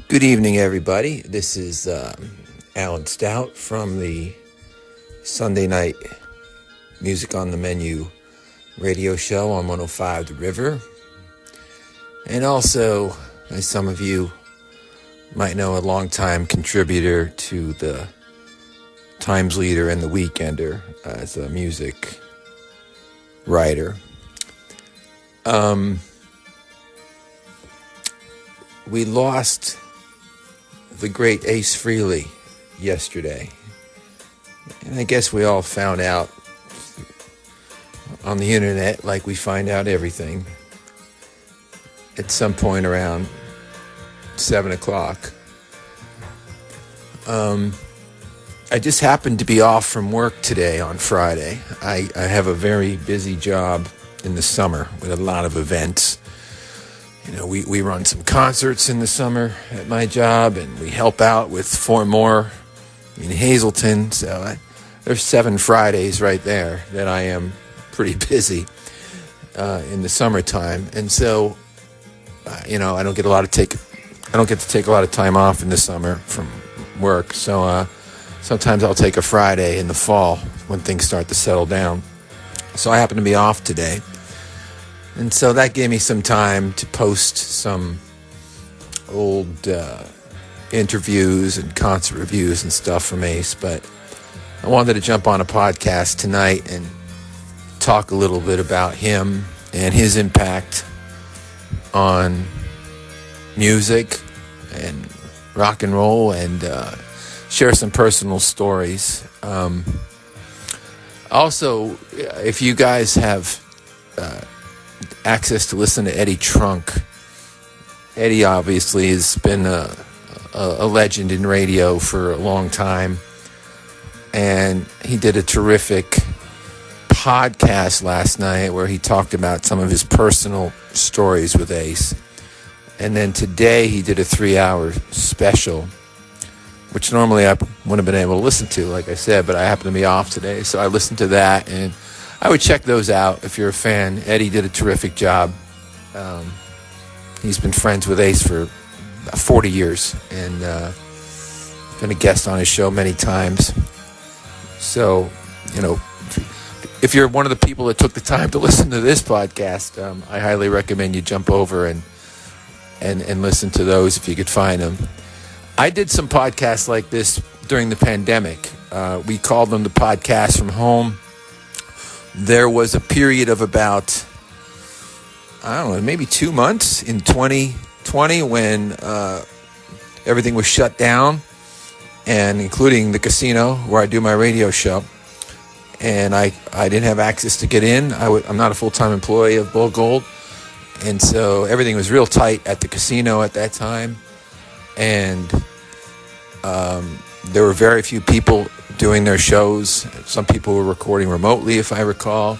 Good evening, everybody. This is Alan Stout from the Sunday Night Music on the Menu radio show on 105 The River. And also, as some of you might know, a longtime contributor to the Times Leader and the Weekender as a music writer. We lost the great Ace Frehley yesterday. And I guess we all found out on the internet, like we find out everything, at some point around 7 o'clock. I just happened to be off from work today on Friday. I have a very busy job in the summer with a lot of events. You know, we run some concerts in the summer at my job, and we help out with 4 more in Hazleton. So there's 7 Fridays right there that I am pretty busy in the summertime. And so, I don't get to take a lot of time off in the summer from work. So sometimes I'll take a Friday in the fall when things start to settle down. So I happen to be off today. And so that gave me some time to post some old interviews and concert reviews and stuff from Ace. But I wanted to jump on a podcast tonight and talk a little bit about him and his impact on music and rock and roll, and share some personal stories. Also, if you guys have access to listen to Eddie Trunk. Eddie obviously has been a legend in radio for a long time, and he did a terrific podcast last night where he talked about some of his personal stories with Ace. And then today he did a 3-hour special, which normally I wouldn't have been able to listen to, like I said, but I happened to be off today, so I listened to that, and I would check those out if you're a fan. Eddie did a terrific job. He's been friends with Ace for 40 years and been a guest on his show many times. So, if you're one of the people that took the time to listen to this podcast, I highly recommend you jump over and listen to those if you could find them. I did some podcasts like this during the pandemic. We called them the Podcast from Home. There was a period of about, maybe 2 months in 2020 when everything was shut down, and including the casino where I do my radio show. And I didn't have access to get in. I'm not a full-time employee of Bull Gold. And so everything was real tight at the casino at that time. And there were very few people doing their shows. Some people were recording remotely, if I recall,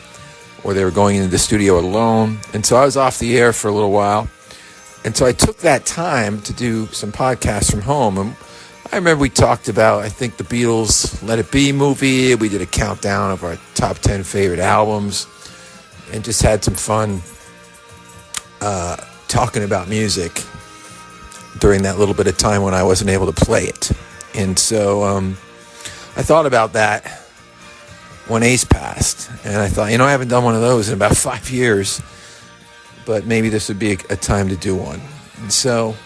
or they were going into the studio alone. And so I was off the air for a little while. And so I took that time to do some podcasts from home. And I remember we talked about, I think, the Beatles' Let It Be movie. We did a countdown of our top 10 favorite albums and just had some fun talking about music during that little bit of time when I wasn't able to play it. And so I thought about that when Ace passed, and I thought, I haven't done one of those in about 5 years, but maybe this would be a time to do one. And so,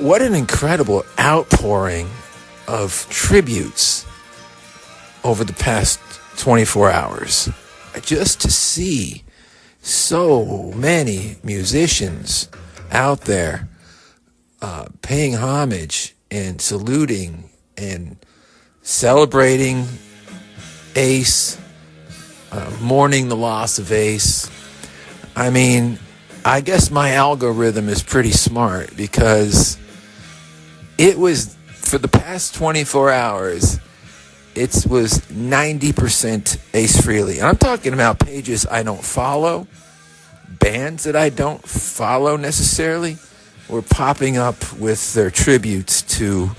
what an incredible outpouring of tributes over the past 24 hours. Just to see so many musicians out there paying homage and saluting and celebrating Ace, mourning the loss of Ace. I mean, I guess my algorithm is pretty smart, because it was, for the past 24 hours, it was 90% Ace Frehley. And I'm talking about pages I don't follow, bands that I don't follow necessarily, were popping up with their tributes to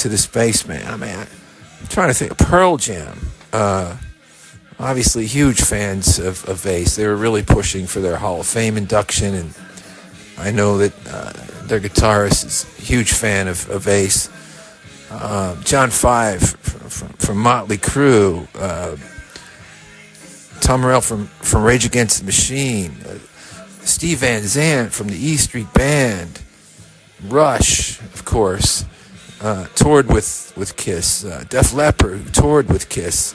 the spaceman. I mean, I'm trying to think. Pearl Jam, obviously huge fans of Ace. They were really pushing for their Hall of Fame induction, and I know that their guitarist, is a huge fan of Ace. John Five from Motley Crue. Tom Morello from Rage Against the Machine. Steve Van Zandt from the E Street Band. Rush, of course, toured with Kiss. Def Leppard, who toured with Kiss.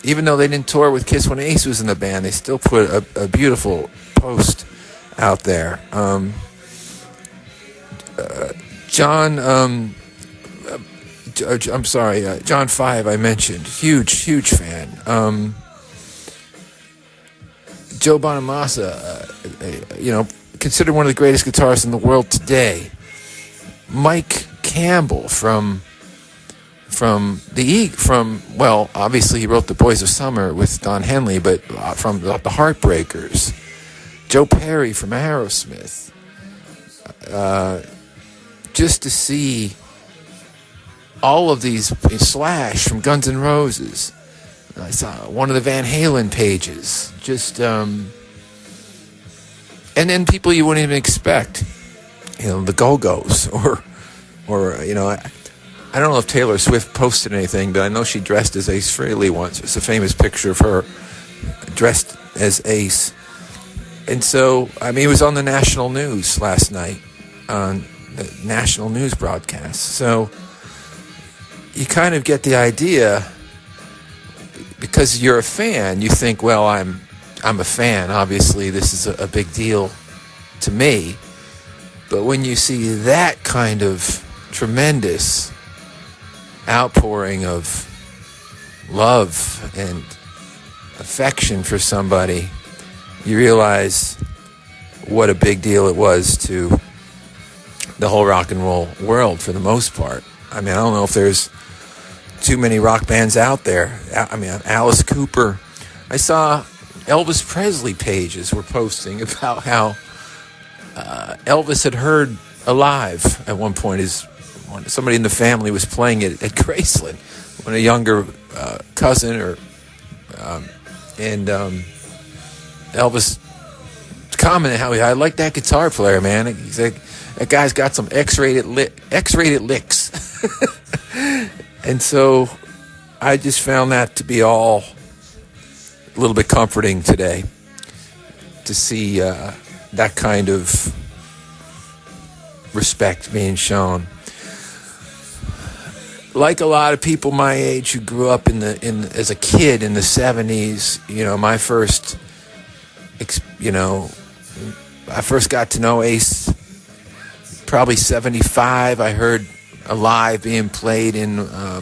Even though they didn't tour with Kiss when Ace was in the band, they still put a beautiful post out there. John Five, I mentioned. Huge fan. Joe Bonamassa, considered one of the greatest guitarists in the world today. Mike Campbell obviously he wrote The Boys of Summer with Don Henley, but from the Heartbreakers. Joe Perry from Aerosmith. Just to see all of these, Slash from Guns N' Roses. I saw one of the Van Halen pages. Just, and then people you wouldn't even expect. The Go-Go's or I don't know if Taylor Swift posted anything, but I know she dressed as Ace Frehley once. It's a famous picture of her dressed as Ace. And so, it was on the national news last night, on the national news broadcast. So you kind of get the idea, because you're a fan, you think, well, I'm a fan. Obviously, this is a big deal to me. But when you see that kind of tremendous outpouring of love and affection for somebody, you realize what a big deal it was to the whole rock and roll world for the most part. I don't know if there's too many rock bands out there. Alice Cooper. I saw Elvis Presley pages were posting about how Elvis had heard alive at one point. Somebody in the family was playing it at Graceland when a younger cousin and Elvis commented how I like that guitar player, man. He's like, that guy's got some X-rated licks. And so I just found that to be all a little bit comforting today, to see that kind of respect being shown. Like a lot of people my age who grew up as a kid in the 70s, my first, I first got to know Ace probably 75. I heard Alive being played in,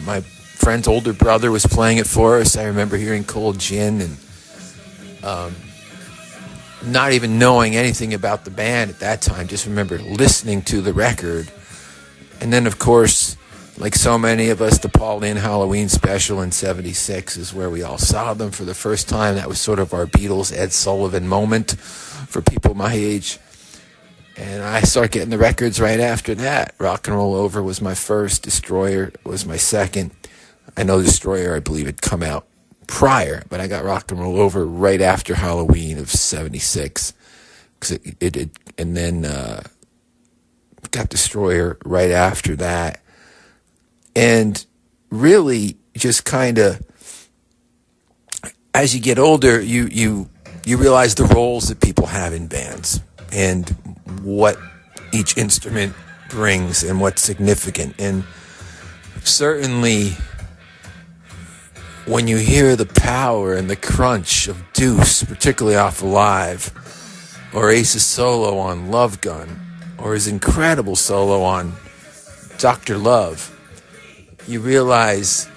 my friend's older brother was playing it for us. I remember hearing Cold Gin and not even knowing anything about the band at that time, just remember listening to the record. And then, of course, like so many of us, the Pauline Halloween special in 76 is where we all saw them for the first time. That was sort of our Beatles, Ed Sullivan moment for people my age. And I started getting the records right after that. Rock and Roll Over was my first. Destroyer was my second. I know Destroyer, I believe, had come out prior, but I got Rock and Roll Over right after Halloween of 76. And then got Destroyer right after that. And really just kind of, as you get older, you realize the roles that people have in bands and what each instrument brings and what's significant. And certainly when you hear the power and the crunch of Deuce, particularly off Alive, or Ace's solo on Love Gun, or his incredible solo on Dr. Love, you realize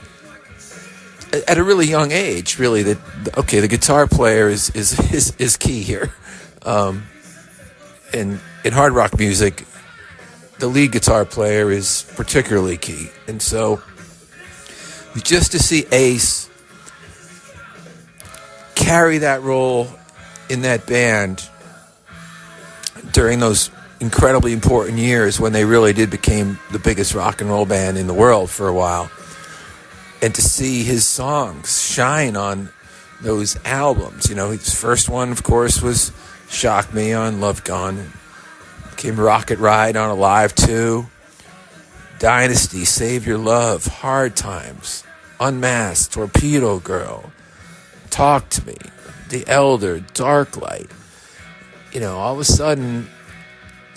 at a really young age, really, that, okay, the guitar player is key here. And in hard rock music, the lead guitar player is particularly key. And so just to see Ace carry that role in that band during those incredibly important years when they really did become the biggest rock and roll band in the world for a while, and to see his songs shine on those albums. His first one, of course, was Shock Me on Love Gone. came Rocket Ride on Alive 2, Dynasty, Save Your Love, Hard Times, Unmasked, Torpedo Girl, Talk to Me, The Elder, Dark Light. All of a sudden,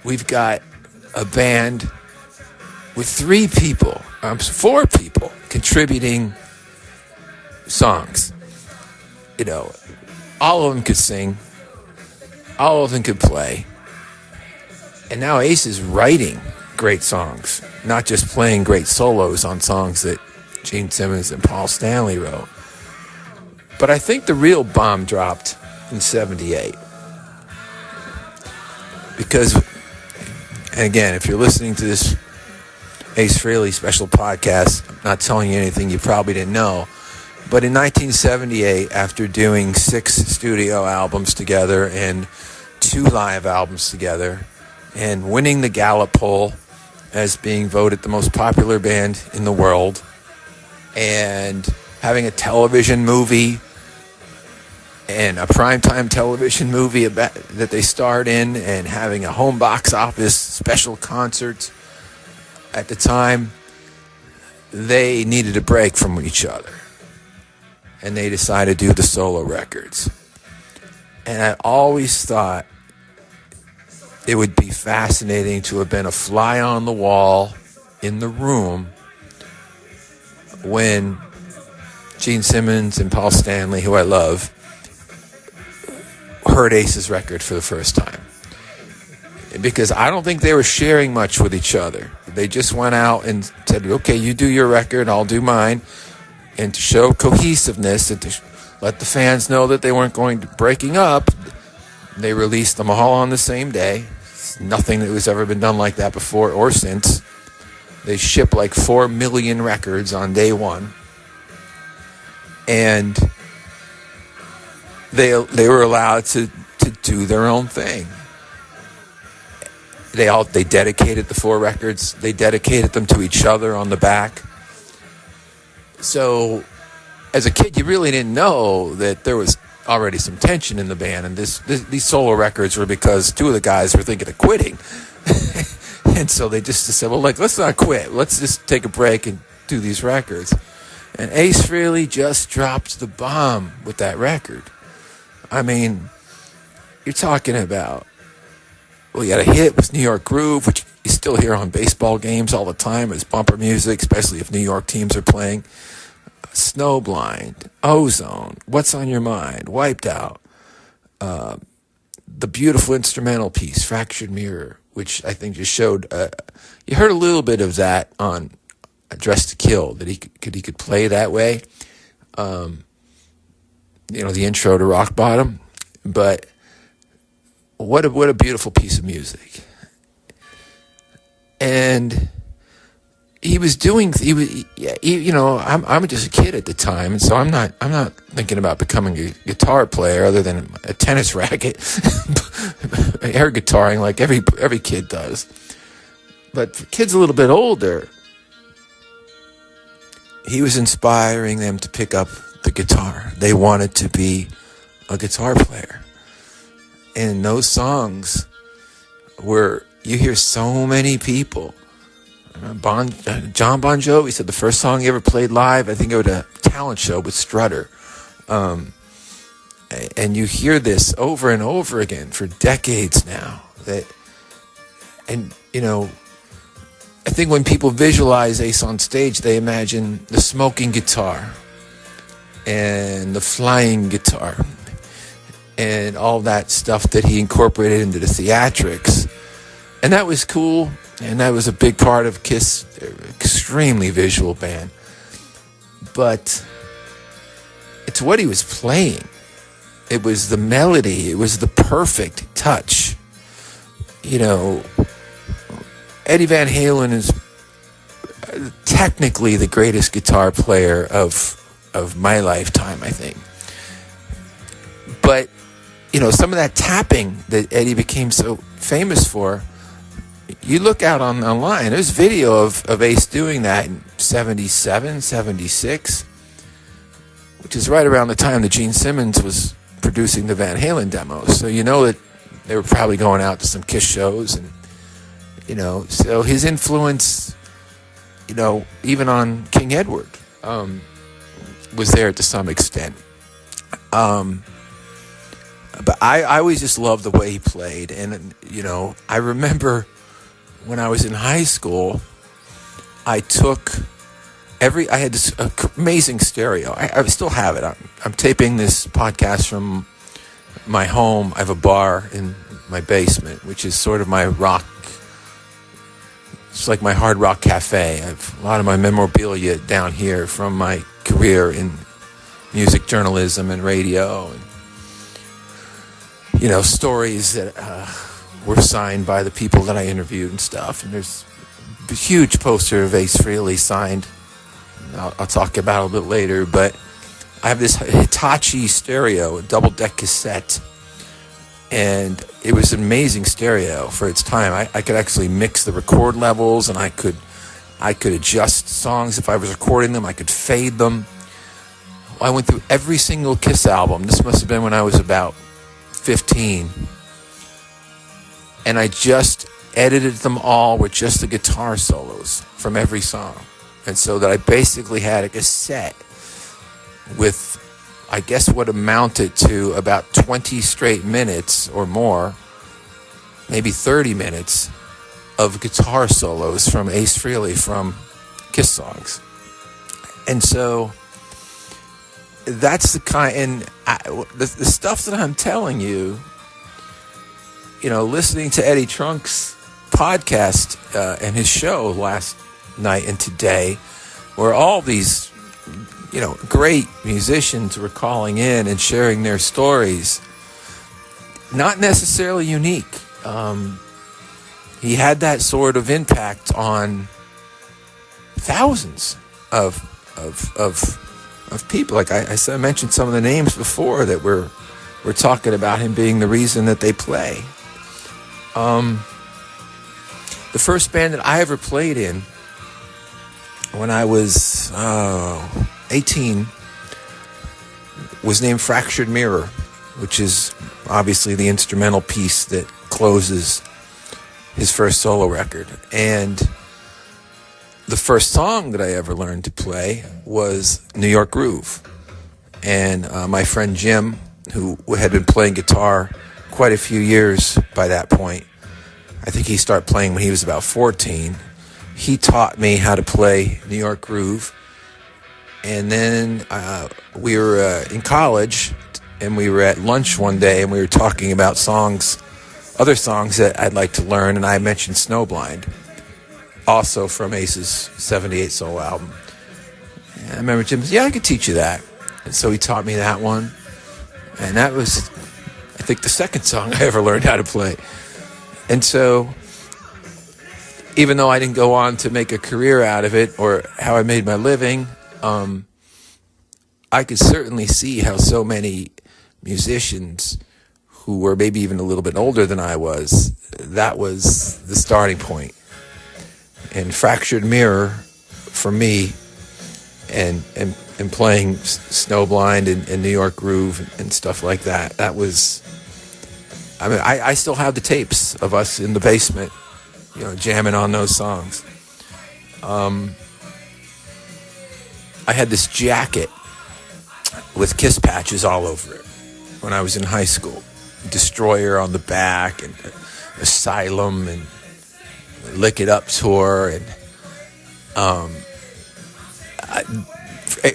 we've got a band with 4 people contributing songs. All of them could sing, all of them could play. And now Ace is writing great songs, not just playing great solos on songs that Gene Simmons and Paul Stanley wrote. But I think the real bomb dropped in 78. Because, and again, if you're listening to this Ace Frehley special podcast, I'm not telling you anything you probably didn't know. But in 1978, after doing 6 studio albums together and 2 live albums together, and winning the Gallup poll as being voted the most popular band in the world, and having a television movie and a primetime television movie that they starred in, and having a home box office special concert at the time, they needed a break from each other. And they decided to do the solo records. And I always thought it would be fascinating to have been a fly on the wall in the room when Gene Simmons and Paul Stanley, who I love, heard Ace's record for the first time. Because I don't think they were sharing much with each other. They just went out and said, okay, you do your record, I'll do mine. And to show cohesiveness and to let the fans know that they weren't breaking up, they released them all on the same day. It's nothing that was ever been done like that before or since. They shipped like 4 million records on day one. And they were allowed to do their own thing. They dedicated the 4 records. They dedicated them to each other on the back. So, as a kid, you really didn't know that there was already some tension in the band, and these solo records were because 2 of the guys were thinking of quitting. And so they just said, well, let's not quit. Let's just take a break and do these records. And Ace Frehley just dropped the bomb with that record. I mean, you're talking about, well, he had a hit with New York Groove, which you still hear on baseball games all the time as bumper music, especially if New York teams are playing. Snowblind, Ozone, What's on Your Mind, Wiped Out, the beautiful instrumental piece, Fractured Mirror, which I think just showed, you heard a little bit of that on Dressed to Kill, that he could play that way. The intro to Rock Bottom. But what a beautiful piece of music. And I'm just a kid at the time, and so I'm not thinking about becoming a guitar player other than a tennis racket, air guitaring like every kid does. But for kids a little bit older, he was inspiring them to pick up the guitar. They wanted to be a guitar player. And those songs where you hear so many people. John Bon Jovi said the first song he ever played live, I think it was a talent show with Strutter. And you hear this over and over again for decades now. I think when people visualize Ace on stage, they imagine the smoking guitar and the flying guitar and all that stuff that he incorporated into the theatrics. And that was cool, and that was a big part of Kiss, extremely visual band. But it's what he was playing. It was the melody. It was the perfect touch. Eddie Van Halen is technically the greatest guitar player of my lifetime, I think. But, some of that tapping that Eddie became so famous for, you look out online, there's video of Ace doing that in 77, 76, which is right around the time that Gene Simmons was producing the Van Halen demos. So you know that they were probably going out to some Kiss shows, and So his influence, even on King Edward, was there to some extent. But I always just loved the way he played. And, I remember when I was in high school, I had this amazing stereo. I still have it. I'm taping this podcast from my home. I have a bar in my basement, which is sort of my rock. It's like my hard rock cafe. I have a lot of my memorabilia down here from my career in music journalism and radio, and stories that were signed by the people that I interviewed and stuff. And there's a huge poster of Ace Frehley signed. I'll talk about it a little bit later, but I have this Hitachi stereo, a double-deck cassette, and it was an amazing stereo for its time. I could actually mix the record levels, and I could adjust songs if I was recording them. I could fade them. I went through every single Kiss album. This must have been when I was about 15. And I just edited them all with just the guitar solos from every song. And so that I basically had a cassette with, I guess, what amounted to about 20 straight minutes or more, maybe 30 minutes of guitar solos from Ace Frehley from Kiss songs. And so that's the kind, and the stuff that I'm telling you, listening to Eddie Trunk's podcast and his show last night and today, where all these, great musicians were calling in and sharing their stories, not necessarily unique. He had that sort of impact on thousands of people. Like I mentioned some of the names before that we're talking about him being the reason that they play. The first band that I ever played in when I was 18 was named Fractured Mirror, which is obviously the instrumental piece that closes his first solo record. And the first song that I ever learned to play was New York Groove. And my friend Jim, who had been playing guitar quite a few years by that point, I think he started playing when he was about 14. He taught me how to play New York Groove. And then we were in college, and we were at lunch one day, and we were talking about other songs that I'd like to learn, and I mentioned Snowblind, also from Ace's 78 solo album. And I remember Jim said, I could teach you that. And so he taught me that one. And that was, I think, the second song I ever learned how to play. And so, even though I didn't go on to make a career out of it, or how I made my living, I could certainly see how so many musicians who were maybe even a little bit older than I was, that was the starting point. And Fractured Mirror, for me, and playing Snowblind and New York Groove and stuff like that, that was, I still have the tapes of us in the basement, jamming on those songs. I had this jacket with Kiss patches all over it when I was in high school. Destroyer on the back, and Asylum, and Lick It Up tour, and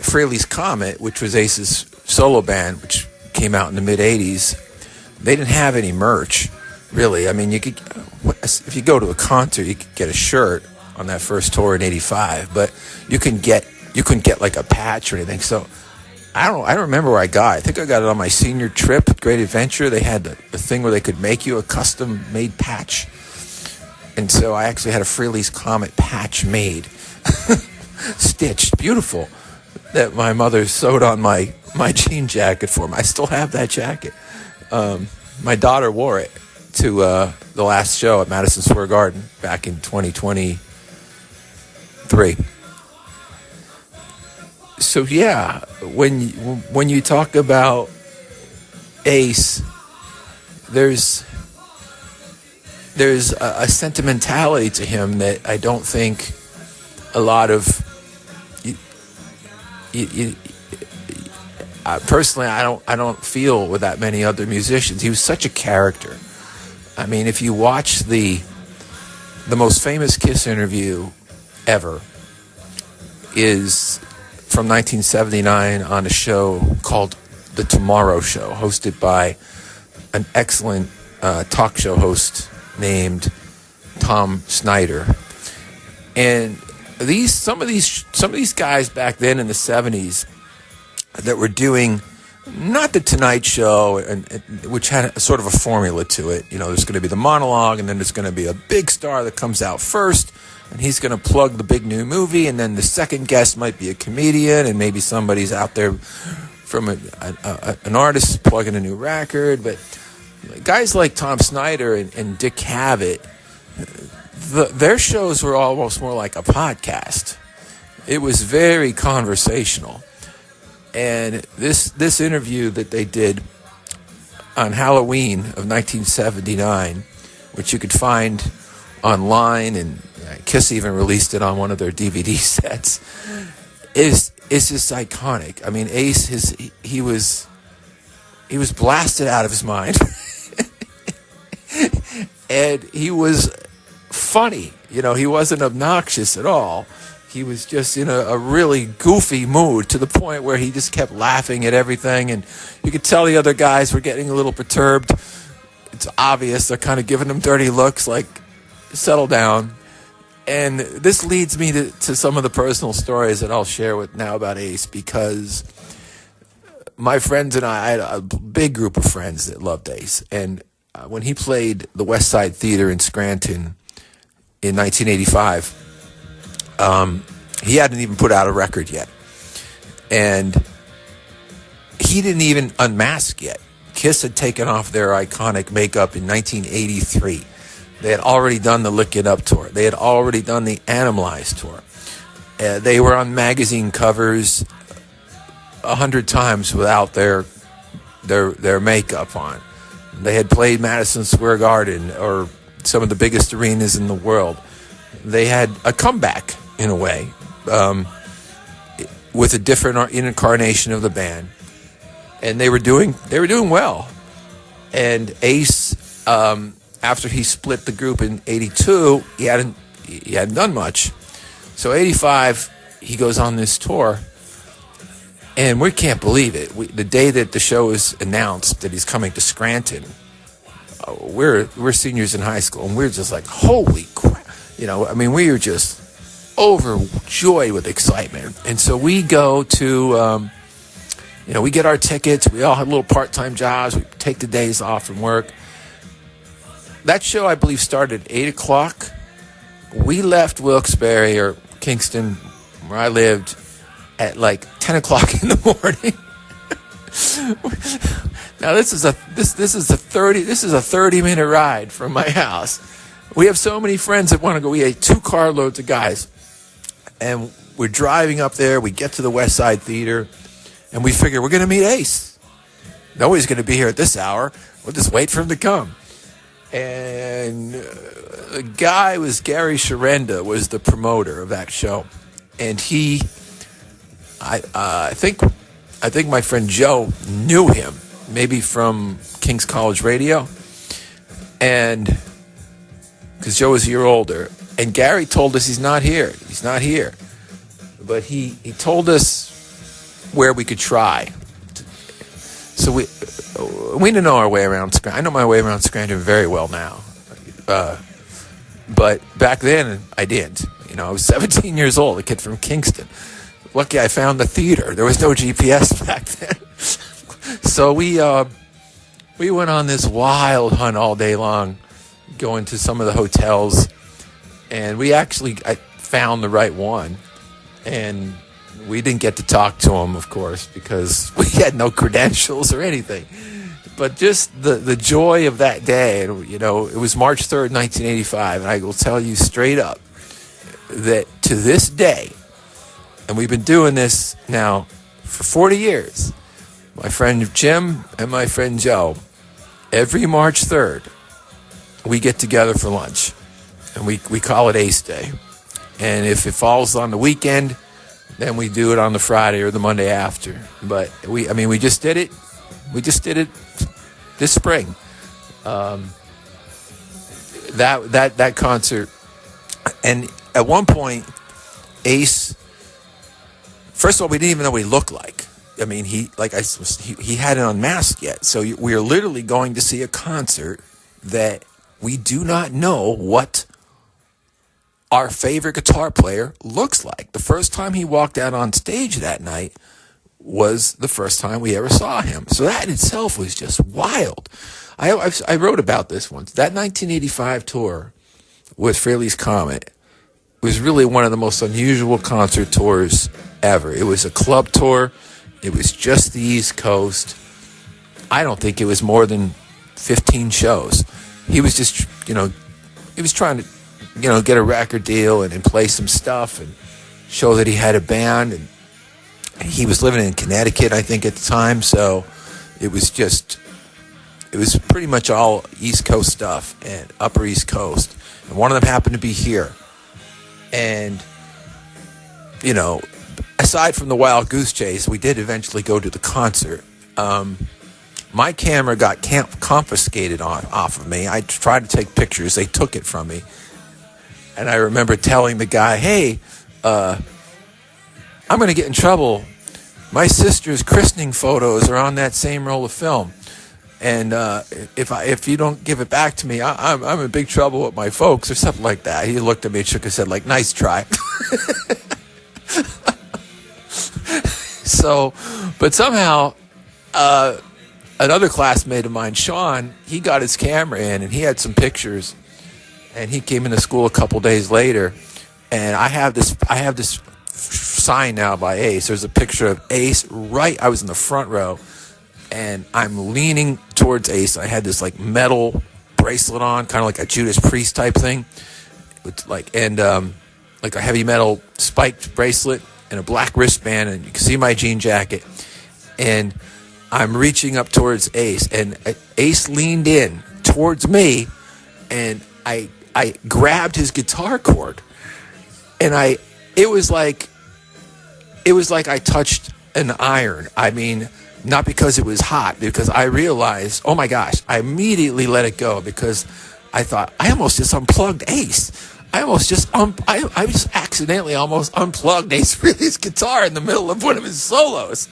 Frehley's Comet, which was Ace's solo band, which came out in the mid-'80s. They didn't have any merch, really. I mean, you could, if you go to a concert, you could get a shirt on that first tour in '85, but you couldn't get like a patch or anything. So I don't remember where I got it. I think I got it on my senior trip at Great Adventure. They had a thing where they could make you a custom-made patch. And so I actually had a Frehley's Comet patch made, stitched, beautiful, that my mother sewed on my jean jacket for me. I still have that jacket. My daughter wore it to the last show at Madison Square Garden back in 2023. So yeah, when you talk about Ace, there's there's a sentimentality to him that I don't think a lot of personally I don't feel with that many other musicians. He was such a character. I mean, if you watch the most famous Kiss interview ever is from 1979 on a show called The Tomorrow Show, hosted by an excellent talk show host named Tom Snyder. And some of these guys back then in the 70s that were doing not the Tonight Show, which had a sort of a formula to it. You know, there's going to be the monologue, and then there's going to be a big star that comes out first, and he's going to plug the big new movie, and then the second guest might be a comedian, and maybe somebody's out there from an artist plugging a new record. But guys like Tom Snyder and Dick Cavett, their shows were almost more like a podcast. It was very conversational. And this interview that they did on Halloween of 1979, which you could find online, and Kiss even released it on one of their DVD sets, is just iconic. I mean, Ace, he was blasted out of his mind, and he was funny. You know, he wasn't obnoxious at all. He was just in a really goofy mood, to the point where he just kept laughing at everything, and you could tell the other guys were getting a little perturbed. It's obvious. They're kind of giving him dirty looks like, settle down. And this leads me to some of the personal stories that I'll share with now about Ace, because my friends and I had a big group of friends that loved Ace. And when he played the West Side Theater in Scranton in 1985, he hadn't even put out a record yet. And he didn't even unmask yet. Kiss had taken off their iconic makeup in 1983. They had already done the Lick It Up tour. They had already done the Animalize tour. They were on magazine covers 100 times without their makeup on. They had played Madison Square Garden or some of the biggest arenas in the world. They had a comeback, in a way, with a different incarnation of the band, and they were doing well. And Ace, after he split the group in '82, he hadn't done much. So '85, he goes on this tour, and we can't believe it. The day that the show is announced that he's coming to Scranton, we're seniors in high school, and we're just like, holy crap! You know, I mean, we were just overjoyed with excitement. And so we go to, we get our tickets. We all had little part-time jobs. We take the days off from work. That show, I believe, started at 8 o'clock. We left Wilkes-Barre or Kingston, where I lived, at like 10 o'clock in the morning. Now this is a 30-minute ride from my house. We have so many friends that want to go. We had 2 carloads of guys, and we're driving up there. We get to the West Side Theater, and we figure we're going to meet Ace. Nobody's going to be here at this hour. We'll just wait for him to come. And the guy was Gary Sharenda, was the promoter of that show, and I think my friend Joe knew him, maybe from King's College Radio, and because Joe was a year older, and Gary told us he's not here, but he told us where we could try. So we didn't know our way around Scranton. I know my way around Scranton very well now, but back then I didn't. You know, I was 17 years old, a kid from Kingston. Lucky I found the theater. There was no GPS back then. So we went on this wild hunt all day long, going to some of the hotels, and I found the right one, and we didn't get to talk to him, of course, because we had no credentials or anything. But just the joy of that day, you know, it was March 3rd, 1985, and I will tell you straight up that to this day, and we've been doing this now for 40 years, my friend Jim and my friend Joe, every March 3rd, we get together for lunch, and we call it Ace Day. And if it falls on the weekend, then we do it on the Friday or the Monday after. But we just did it. We just did it this spring. That concert, and at one point, Ace. First of all, we didn't even know what he looked like. I mean, he hadn't unmasked yet. So we are literally going to see a concert that we do not know what our favorite guitar player looks like. The first time he walked out on stage that night was the first time we ever saw him. So that in itself was just wild. I wrote about this once. That 1985 tour with Frehley's Comet was really one of the most unusual concert tours ever. It was a club tour. It was just the East Coast. I don't think it was more than 15 shows. He was just, he was trying to, get a record deal and play some stuff and show that he had a band. And he was living in Connecticut, I think, at the time. So it was pretty much all East Coast stuff and Upper East Coast. And one of them happened to be here. And, aside from the wild goose chase, we did eventually go to the concert. My camera got confiscated off of me. I tried to take pictures. They took it from me. And I remember telling the guy, hey, I'm going to get in trouble. My sister's christening photos are on that same roll of film. And if you don't give it back to me, I'm in big trouble with my folks or something like that. He looked at me and shook his head like, nice try. So, but somehow, another classmate of mine, Sean, he got his camera in and he had some pictures, and he came into school a couple days later, and I have this sign now by Ace. There's a picture of Ace I was in the front row, and I'm leaning towards Ace. I had this like metal bracelet on, kind of like a Judas Priest type thing, with like a heavy metal spiked bracelet and a black wristband, and you can see my jean jacket. And I'm reaching up towards Ace, and Ace leaned in towards me, and I grabbed his guitar cord, and it was like I touched an iron. I mean, not because it was hot, because I realized, oh my gosh, I immediately let it go because I thought, I almost just unplugged Ace. I just accidentally almost unplugged Ace Frehley's guitar in the middle of one of his solos.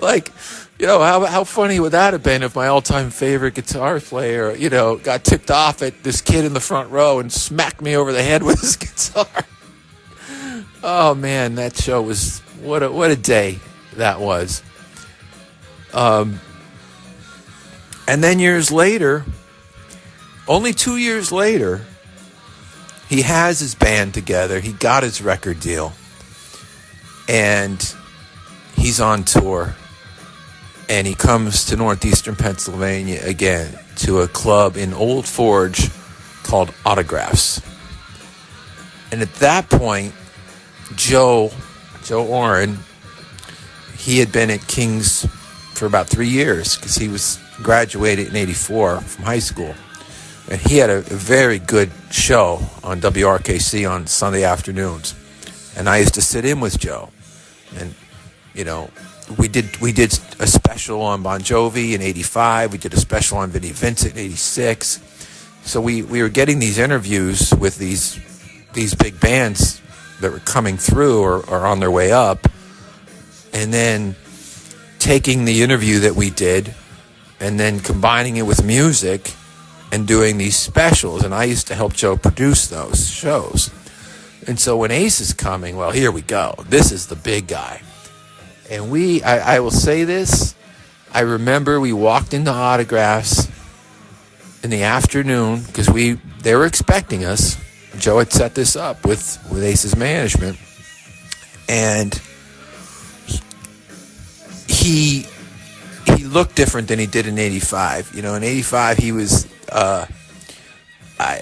Like, how funny would that have been if my all-time favorite guitar player, got tipped off at this kid in the front row and smacked me over the head with his guitar. Oh man, that show was, what a day that was. And then years later, only 2 years later, he has his band together. He got his record deal. And he's on tour. And he comes to northeastern Pennsylvania again to a club in Old Forge called Autographs. And at that point, Joe Oren, he had been at King's for about 3 years because he was graduated in 84 from high school. And he had a very good show on WRKC on Sunday afternoons. And I used to sit in with Joe. And, we did a special on Bon Jovi in 85. We did a special on Vinnie Vincent in 86. So we were getting these interviews with these big bands that were coming through or on their way up. And then taking the interview that we did and then combining it with music and doing these specials. And I used to help Joe produce those shows. And so when Ace is coming, well, here we go. This is the big guy. And I will say this, I remember we walked into Autographs in the afternoon because they were expecting us. Joe had set this up with Ace's management. And he looked different than he did in 85. In 85 he was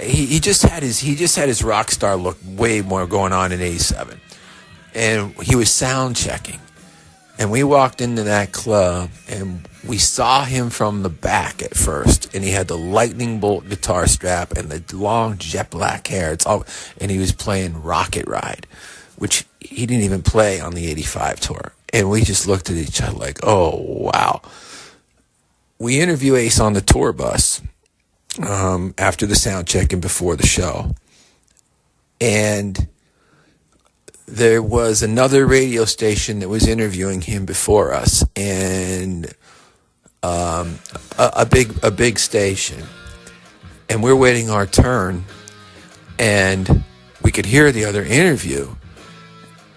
he just had his rock star look way more going on in 87. And he was sound checking. And we walked into that club, and we saw him from the back at first, and he had the lightning bolt guitar strap and the long jet black hair. And he was playing Rocket Ride, which he didn't even play on the 85 tour. And we just looked at each other like, oh, wow. We interview Ace on the tour bus after the sound check and before the show. And there was another radio station that was interviewing him before us, and a big station. And we're waiting our turn, and we could hear the other interview.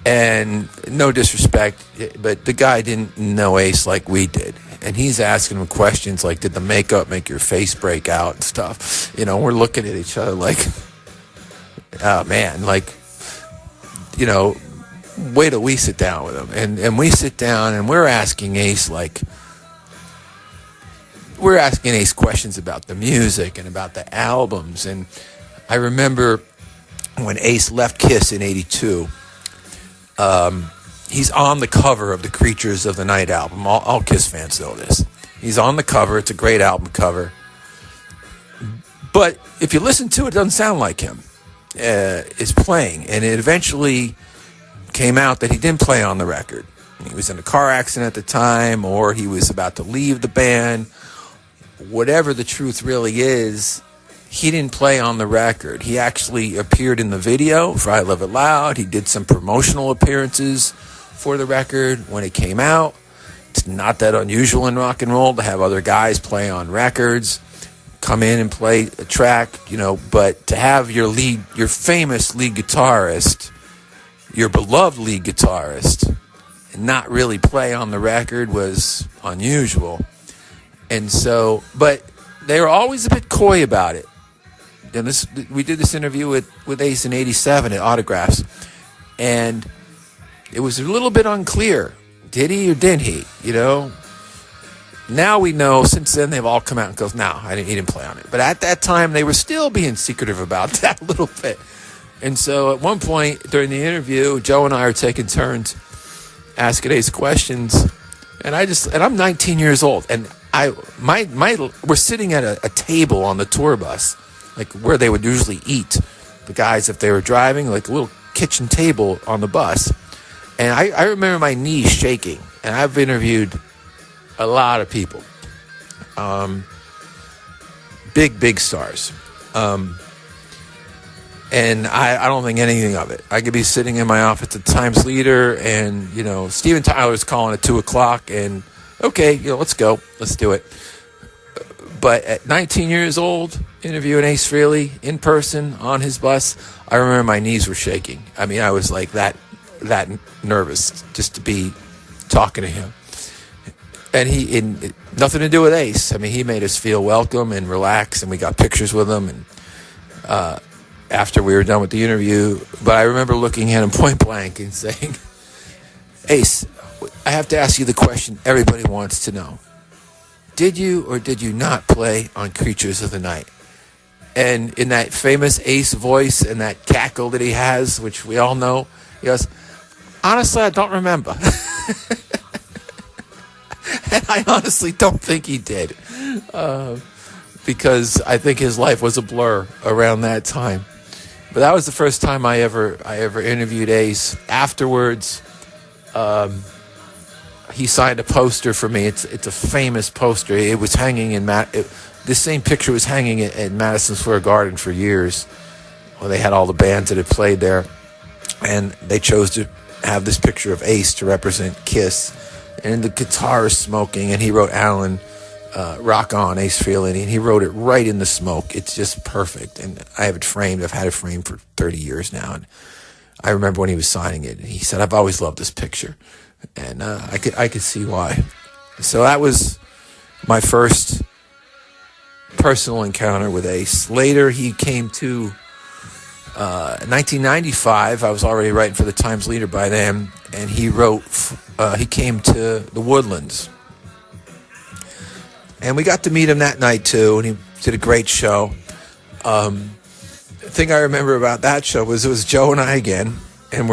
And no disrespect, but the guy didn't know Ace like we did. And he's asking him questions like, did the makeup make your face break out and stuff? You know, we're looking at each other like, oh man, like, you know, wait till we sit down with him. And we sit down and we're asking Ace questions about the music and about the albums. And I remember when Ace left Kiss in 82, he's on the cover of the Creatures of the Night album. All Kiss fans know this. He's on the cover. It's a great album cover. But if you listen to it, it doesn't sound like him is playing. And it eventually came out that he didn't play on the record. He was in a car accident at the time, or he was about to leave the band. Whatever the truth really is, he didn't play on the record. He actually appeared in the video for I Love It Loud. He did some promotional appearances for the record when it came out. It's not that unusual in rock and roll to have other guys play on records, come in and play a track, you know, but to have your famous lead guitarist, your beloved lead guitarist, and not really play on the record was unusual. And so, but they were always a bit coy about it. And we did this interview with Ace in 87 at Autographs, and it was a little bit unclear. Did he or didn't he? You know? Now we know, since then they've all come out and goes, no, he didn't play on it. But at that time, they were still being secretive about that a little bit. And so at one point during the interview, Joe and I are taking turns asking Ace questions. And I'm 19 years old, and we're sitting at a table on the tour bus, like where they would usually eat, the guys if they were driving, like a little kitchen table on the bus. And I remember my knees shaking, and I've interviewed a lot of people, big stars, and I don't think anything of it. I could be sitting in my office at Times Leader, and you know, Steven Tyler's calling at 2:00, and okay, you know, let's go, let's do it. But at 19 years old, interviewing Ace Frehley in person on his bus, I remember my knees were shaking. I mean, I was like that nervous just to be talking to him. And nothing to do with Ace. I mean, he made us feel welcome and relaxed, and we got pictures with him. And after we were done with the interview, but I remember looking at him point blank and saying, Ace, I have to ask you the question everybody wants to know. Did you or did you not play on Creatures of the Night? And in that famous Ace voice and that cackle that he has, which we all know, he goes, honestly, I don't remember. And I honestly don't think he did, because I think his life was a blur around that time. But that was the first time I ever interviewed Ace. Afterwards, he signed a poster for me. It's a famous poster. It was hanging in this same picture was hanging at Madison Square Garden for years. Well, they had all the bands that had played there, and they chose to have this picture of Ace to represent Kiss. And the guitar is smoking, and he wrote Alan, Rock On, Ace Frehley, and he wrote it right in the smoke. It's just perfect. And I have it framed. I've had it framed for 30 years now. And I remember when he was signing it, he said, I've always loved this picture. And I could see why. So that was my first personal encounter with Ace. Later, he came to 1995. I was already writing for the Times Leader by then, and he came to the Woodlands. And we got to meet him that night, too, and he did a great show. The thing I remember about that show was it was Joe and I again. And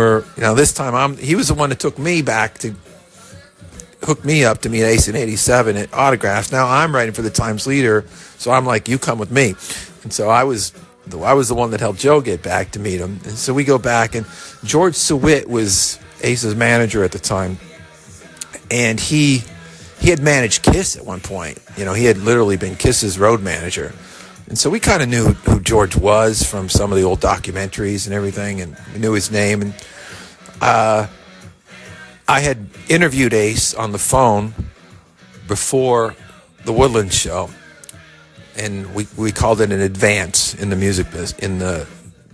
this time he was the one that took me back to hooked me up to meet Ace in '87 at Autographs. Now I'm writing for the Times Leader, so I'm like, you come with me. And so I was the one that helped Joe get back to meet him. And so we go back, and George Sewitt was Ace's manager at the time, and he had managed Kiss at one point. You know, he had literally been Kiss's road manager. And so we kind of knew who George was from some of the old documentaries and everything, and we knew his name. And I had interviewed Ace on the phone before the Woodland show, and we called it an advance in the music business, in the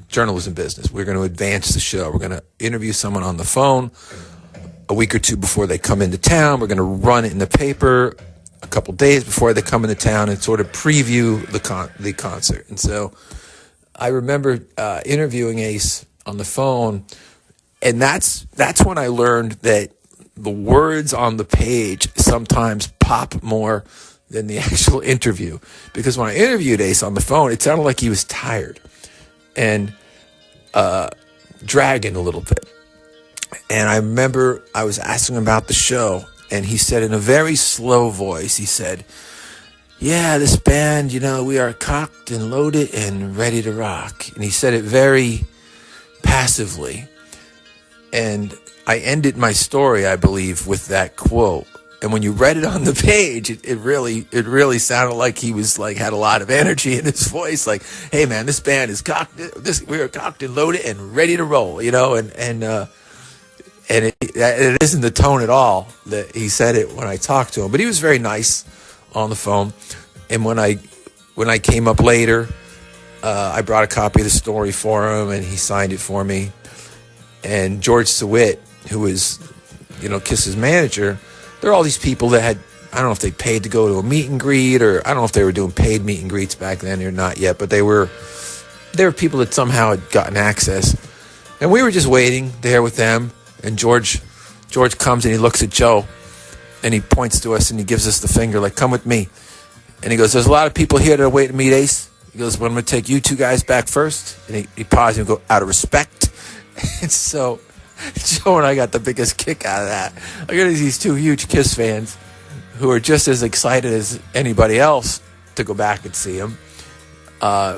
journalism business. We're going to advance the show. We're going to interview someone on the phone a week or two before they come into town. We're going to run it in the paper a couple days before they come into town and sort of preview the concert. And so I remember interviewing Ace on the phone, and that's when I learned that the words on the page sometimes pop more than the actual interview. Because when I interviewed Ace on the phone, it sounded like he was tired and dragging a little bit. And I remember I was asking him about the show, and he said in a very slow voice, he said, yeah, this band, you know, we are cocked and loaded and ready to rock. And he said it very passively. And I ended my story, I believe, with that quote. And when you read it on the page, it really sounded like he was like had a lot of energy in his voice. Like, hey man, this band is cocked. We are cocked and loaded and ready to roll. You know, and it isn't the tone at all that he said it when I talked to him. But he was very nice on the phone. And when I came up later, I brought a copy of the story for him, and he signed it for me. And George Sewitt, who was, you know, Kiss's manager, there are all these people that had, I don't know if they paid to go to a meet and greet, or I don't know if they were doing paid meet and greets back then or not yet, but they were people that somehow had gotten access. And we were just waiting there with them, and George comes and he looks at Joe, and he points to us and he gives us the finger, like, come with me. And he goes, there's a lot of people here that are waiting to meet Ace. He goes, well, I'm going to take you two guys back first. And he paused and go, out of respect. And so Joe and I got the biggest kick out of that. I got these two huge Kiss fans who are just as excited as anybody else to go back and see him.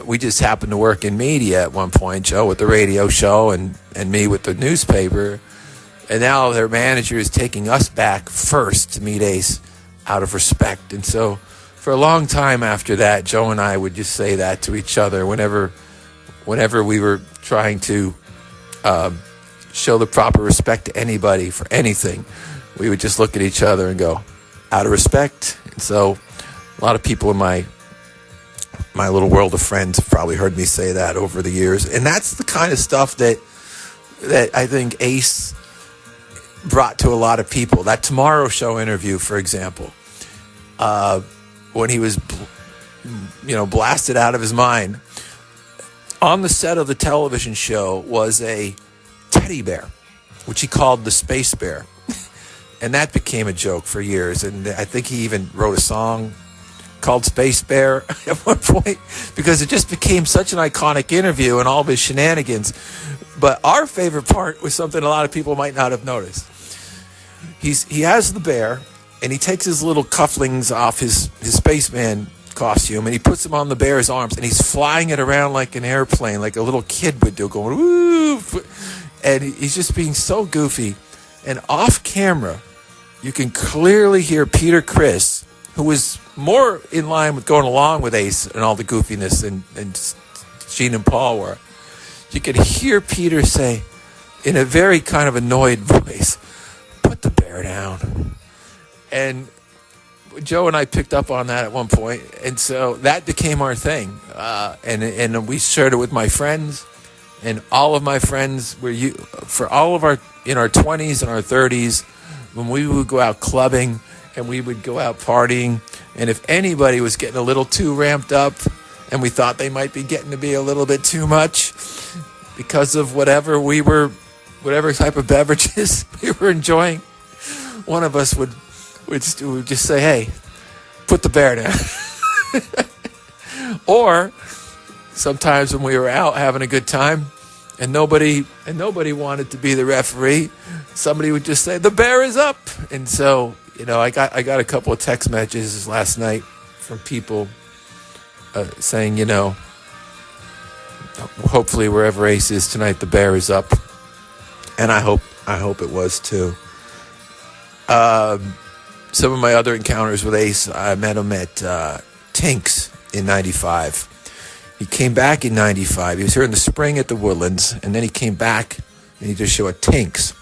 We just happened to work in media at one point, Joe with the radio show and me with the newspaper. And now their manager is taking us back first to meet Ace out of respect. And so for a long time after that, Joe and I would just say that to each other whenever we were trying to show the proper respect to anybody for anything. We would just look at each other and go, out of respect. And so a lot of people in my little world of friends have probably heard me say that over the years. And that's the kind of stuff that I think Ace brought to a lot of people. That Tomorrow Show interview, for example, when he was, blasted out of his mind, on the set of the television show was a teddy bear, which he called the Space Bear. And that became a joke for years. And I think he even wrote a song called Space Bear at one point, because it just became such an iconic interview and all of his shenanigans. But our favorite part was something a lot of people might not have noticed. He has the bear, and he takes his little cufflings off his spaceman costume, and he puts them on the bear's arms, and he's flying it around like an airplane, like a little kid would do, going woo. And he's just being so goofy. And off camera, you can clearly hear Peter Criss, who was more in line with going along with Ace and all the goofiness and Gene and Paul were. You could hear Peter say, in a very kind of annoyed voice, put the bear down. And Joe and I picked up on that at one point, and so that became our thing. And we shared it with my friends, and all of my friends were for all of our in our 20s and our 30s, when we would go out clubbing and we would go out partying, and if anybody was getting a little too ramped up, and we thought they might be getting to be a little bit too much because of whatever type of beverages we were enjoying, one of us would just say, hey, put the bear down. Or sometimes when we were out having a good time and nobody wanted to be the referee, somebody would just say, the bear is up. And so I got a couple of text messages last night from people saying, hopefully wherever Ace is tonight, the bear is up, and I hope it was too. Some of my other encounters with Ace, I met him at Tinks in '95. He came back in '95. He was here in the spring at the Woodlands, and then he came back and he did a show at Tinks.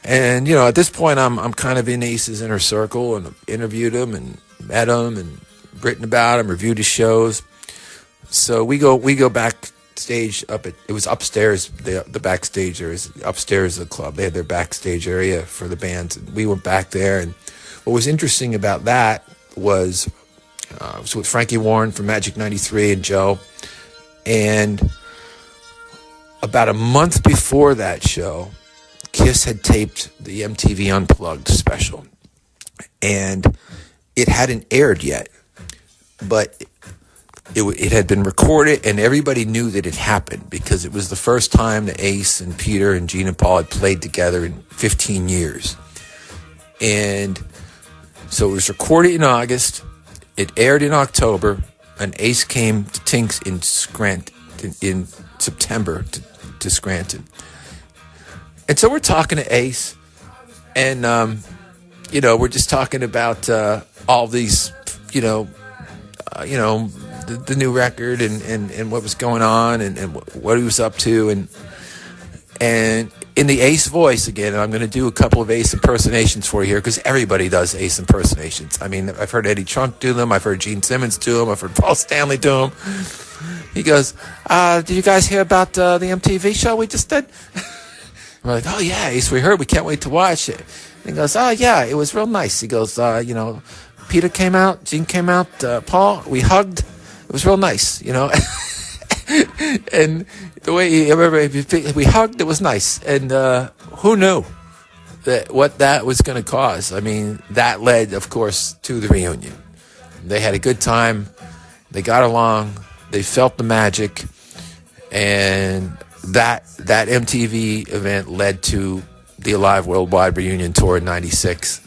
And at this point, I'm kind of in Ace's inner circle, and interviewed him and met him and written about him, reviewed his shows. So we go backstage it was upstairs. The backstage there is upstairs of the club. They had their backstage area for the bands, and we went back there. And what was interesting about that was I was with Frankie Warren from Magic 93 and Joe, and about a month before that show, Kiss had taped the MTV Unplugged special, and it hadn't aired yet, but it had been recorded, and everybody knew that it happened because it was the first time that Ace and Peter and Gene and Paul had played together in 15 years. And so it was recorded in August, it aired in October, and Ace came to Tinks in Scranton in September to Scranton. And so we're talking to Ace, and we're just talking about all these, the new record and what was going on and what he was up to, and in the Ace voice again. And I'm going to do a couple of Ace impersonations for you here because everybody does Ace impersonations. I mean, I've heard Eddie Trunk do them, I've heard Gene Simmons do them, I've heard Paul Stanley do them. He goes, "Did you guys hear about the MTV show we just did?" We're like, "Oh yeah, Ace, we heard. We can't wait to watch it." And he goes, "Oh yeah, it was real nice." He goes, Peter came out, Gene came out, Paul, we hugged. It was real nice, And the way we hugged, it was nice. And who knew what that was going to cause? I mean, that led, of course, to the reunion. They had a good time. They got along. They felt the magic. And that MTV event led to the Alive Worldwide Reunion Tour in '96,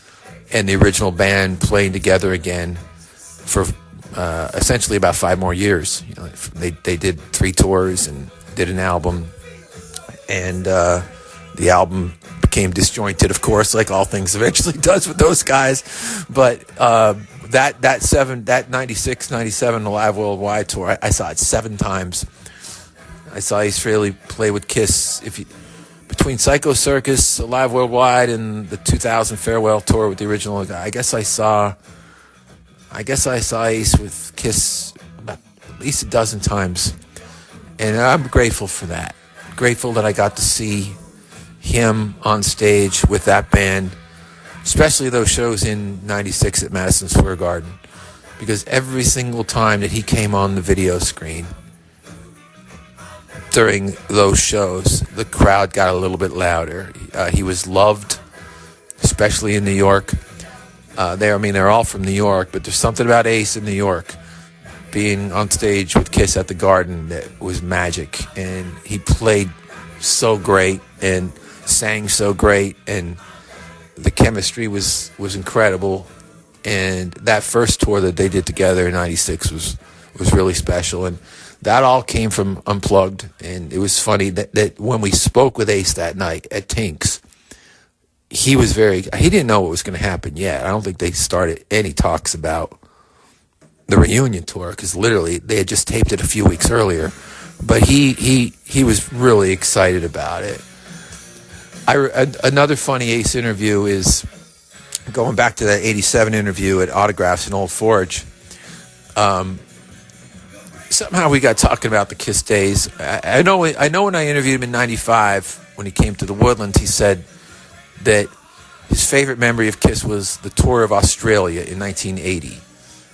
and the original band playing together again for essentially about 5 more years. They did 3 tours and did an album, and the album became disjointed, of course, like all things eventually does with those guys. But that '96, '97 Alive Worldwide tour, I saw it 7 times. I saw Ace Frehley play with Kiss between Psycho Circus, Alive Worldwide, and the 2000 farewell tour with the original guy. I guess I saw Ace with Kiss about at least a dozen times, and I'm grateful for that. Grateful that I got to see him on stage with that band, especially those shows in '96 at Madison Square Garden, because every single time that he came on the video screen during those shows, the crowd got a little bit louder. He was loved, especially in New York. They're all from New York, but there's something about Ace in New York being on stage with Kiss at the Garden that was magic. And he played so great and sang so great, and the chemistry was incredible. And that first tour that they did together in '96 was really special. And that all came from Unplugged. And it was funny that when we spoke with Ace that night at Tinks, he didn't know what was going to happen yet. I don't think they started any talks about the reunion tour, because literally they had just taped it a few weeks earlier. But he was really excited about it. Another funny Ace interview is going back to that '87 interview at Autographs in Old Forge. Somehow we got talking about the Kiss days. I know when I interviewed him in '95 when he came to the Woodlands, he said that his favorite memory of Kiss was the tour of Australia in 1980,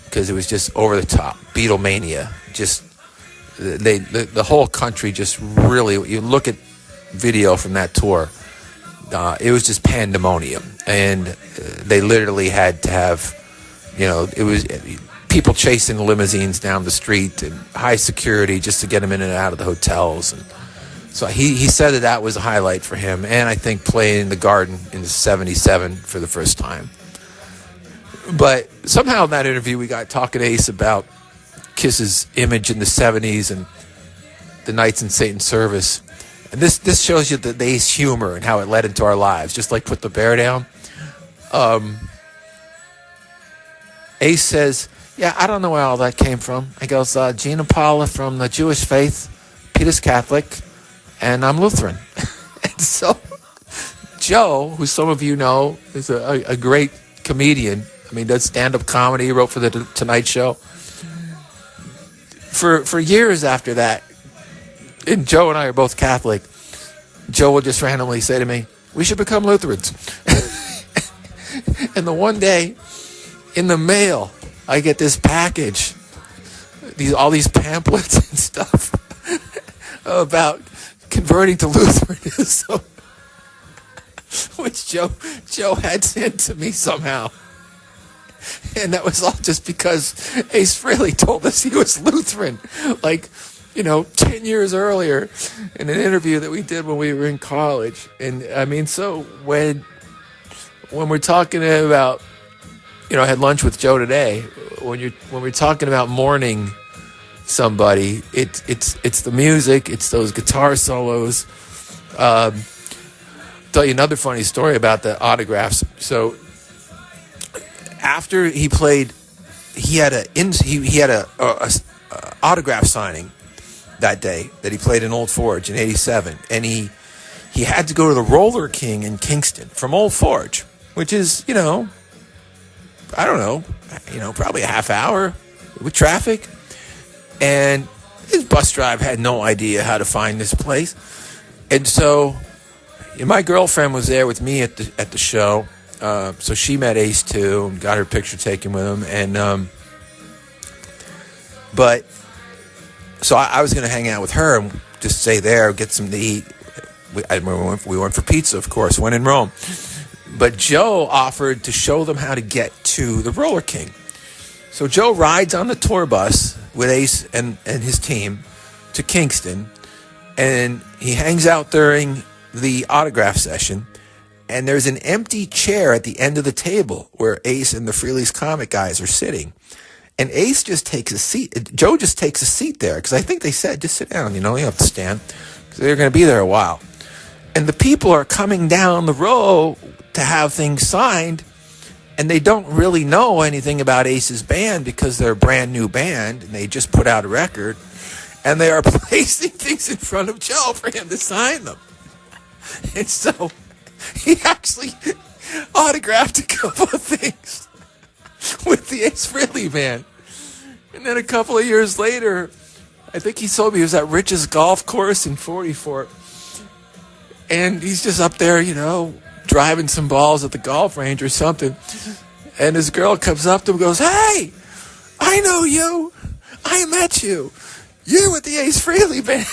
because it was just over the top, Beatlemania. Just the whole country just really. You look at video from that tour, it was just pandemonium, and they literally had to have, it was people chasing the limousines down the street and high security just to get them in and out of the hotels. And so he said that was a highlight for him, and I think playing in the Garden in '77 for the first time. But somehow in that interview, we got talking to Ace about Kiss's image in the 70s and the Knights in Satan's Service. And this shows you the Ace humor and how it led into our lives, just like Put the Bear Down. Ace says, yeah, I don't know where all that came from. He goes, Gene and Paula from the Jewish faith, Peter's Catholic, and I'm Lutheran. And so Joe, who some of you know is a great comedian, I mean, does stand-up comedy, he wrote for the Tonight Show. For years after that, and Joe and I are both Catholic, Joe will just randomly say to me, we should become Lutherans. And the one day, in the mail, I get this package, all these pamphlets and stuff about converting to Lutheranism, which Joe had sent to me somehow. And that was all just because Ace Frehley told us he was Lutheran, 10 years earlier in an interview that we did when we were in college. And I mean, so when we're talking about, I had lunch with Joe today, when we're talking about mourning somebody, it's the music, it's those guitar solos. Tell you another funny story about the autographs. So after he played, he had a autograph signing that day that he played in Old Forge in '87, and he had to go to the Roller King in Kingston from Old Forge, which is I don't know, probably a half hour with traffic, and his bus driver had no idea how to find this place, and so my girlfriend was there with me at the show. So she met Ace too and got her picture taken with him, and but so I was going to hang out with her and just stay there, get something to eat. We went for pizza, of course, when in Rome. But Joe offered to show them how to get to the Roller King. So Joe rides on the tour bus with Ace and his team to Kingston, and he hangs out during the autograph session. And there's an empty chair at the end of the table where Ace and the Frehley's comic guys are sitting. And Ace just takes a seat. Joe just takes a seat there because I think they said, just sit down, you don't have to stand, because they're going to be there a while. And the people are coming down the row to have things signed, and they don't really know anything about Ace's band because they're a brand new band, and they just put out a record, and they are placing things in front of Joe for him to sign them. And so he actually autographed a couple of things with the Ace Frehley band. And then a couple of years later, I think he told me he was at Rich's golf course in 44. And he's just up there, driving some balls at the golf range or something. And his girl comes up to him and goes, hey, I know you. I met you. You're with the Ace Frehley band.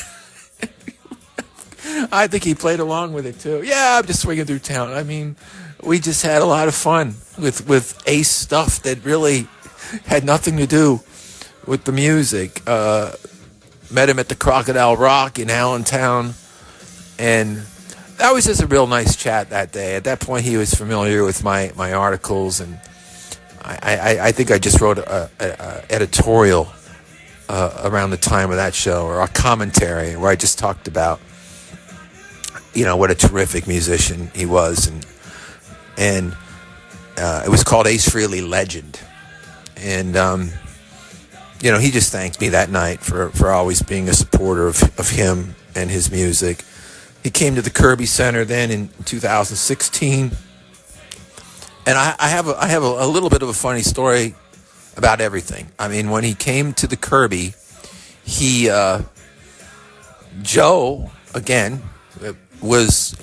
I think he played along with it too. Yeah, I'm just swinging through town. I mean, we just had a lot of fun with Ace stuff that really had nothing to do with the music. Met him at the Crocodile Rock in Allentown, and that was just a real nice chat that day. At that point, he was familiar with my articles, and I think I just wrote a editorial around the time of that show, or a commentary where I just talked about what a terrific musician he was, and it was called Ace Frehley Legend, and he just thanked me that night for always being a supporter of him and his music. He came to the Kirby Center then in 2016, and I have a little bit of a funny story about everything. I mean, when he came to the Kirby, Joe again was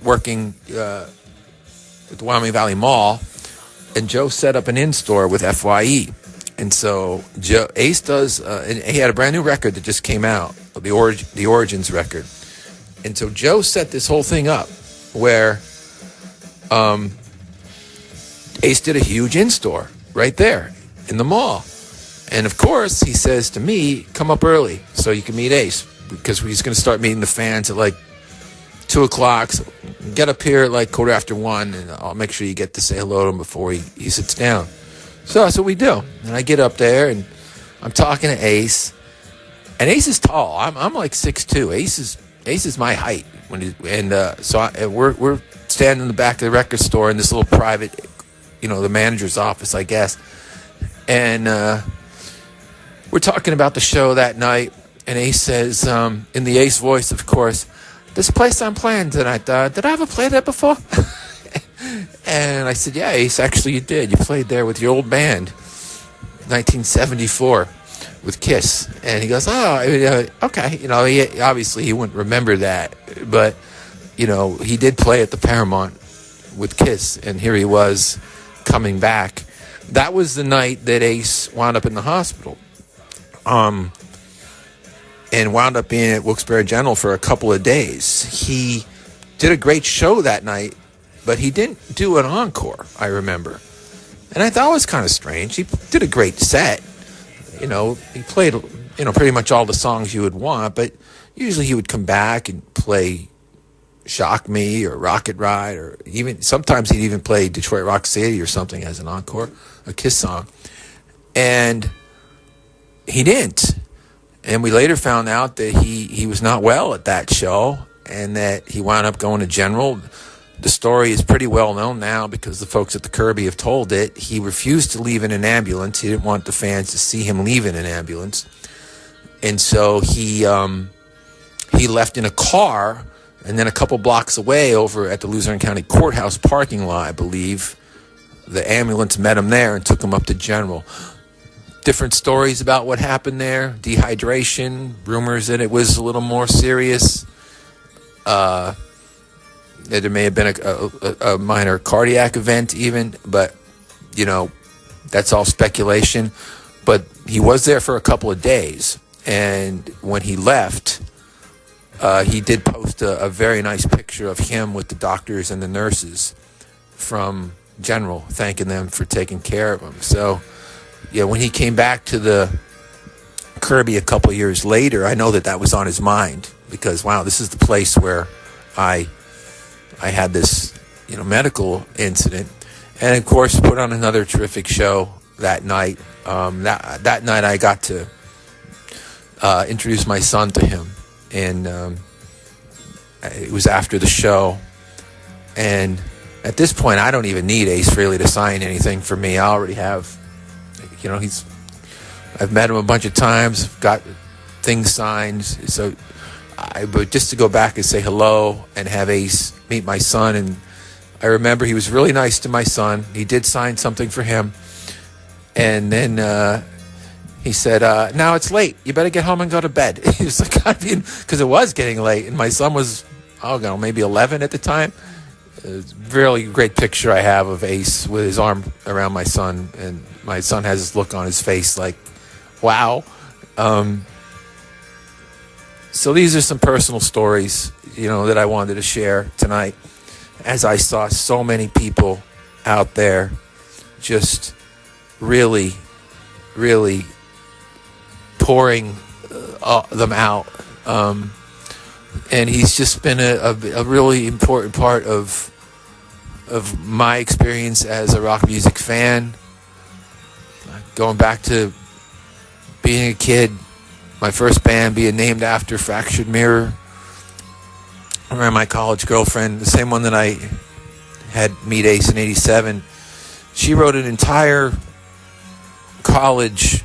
working at the Wyoming Valley Mall, and Joe set up an in-store with FYE. And so Ace does, and he had a brand new record that just came out, the Origins record. And so Joe set this whole thing up where Ace did a huge in-store right there in the mall. And of course, he says to me, come up early so you can meet Ace, because he's going to start meeting the fans at 2 2 o'clock. So get up here at like 1:15, and I'll make sure you get to say hello to him before he sits down. So that's what we do. And I get up there, and I'm talking to Ace. And Ace is tall. I'm like 6'2". Ace is my height. We're standing in the back of the record store in this little private, the manager's office, I guess. And we're talking about the show that night. And Ace says, in the Ace voice, of course, "This place I'm playing tonight, did I ever play there before?" And I said, "Yeah, Ace, actually you did. You played there with your old band, 1974, with Kiss." And he goes, "Oh, okay." He wouldn't remember that. But, he did play at the Paramount with Kiss. And here he was coming back. That was the night that Ace wound up in the hospital. And wound up being at Wilkes-Barre General for a couple of days. He did a great show that night, but he didn't do an encore, I remember. And I thought it was kind of strange. He did a great set. He played, pretty much all the songs you would want, but usually he would come back and play Shock Me or Rocket Ride, or sometimes he'd even play Detroit Rock City or something as an encore, a Kiss song. And he didn't. And we later found out that he was not well at that show, and that he wound up going to General. The story is pretty well known now because the folks at the Kirby have told it. He refused to leave in an ambulance. He didn't want the fans to see him leave in an ambulance. And so he left in a car, and then a couple blocks away over at the Luzerne County Courthouse parking lot, I believe, the ambulance met him there and took him up to General. Different stories about what happened there. Dehydration, rumors that it was a little more serious. That there may have been a minor cardiac event even, but, that's all speculation. But he was there for a couple of days, and when he left, he did post a very nice picture of him with the doctors and the nurses from General, thanking them for taking care of him. So, when he came back to the Kirby a couple of years later, I know that was on his mind, because, wow, this is the place where I had this, medical incident. And, of course, put on another terrific show that night. That night I got to introduce my son to him. And it was after the show. And at this point, I don't even need Ace Frehley to sign anything for me. I already have... I've met him a bunch of times, got things signed. But just to go back and say hello and have Ace meet my son, and I remember he was really nice to my son. He did sign something for him, and then he said, "Now it's late. You better get home and go to bed." He was like, because it was getting late, and my son was, maybe 11 at the time. It's a really great picture I have of Ace with his arm around my son, and my son has this look on his face like, wow. So these are some personal stories, that I wanted to share tonight, as I saw so many people out there just really, really pouring them out. And he's just been a really important part of my experience as a rock music fan. Going back to being a kid, my first band being named after Fractured Mirror. I remember my college girlfriend, the same one that I had meet Ace in 87, she wrote an entire college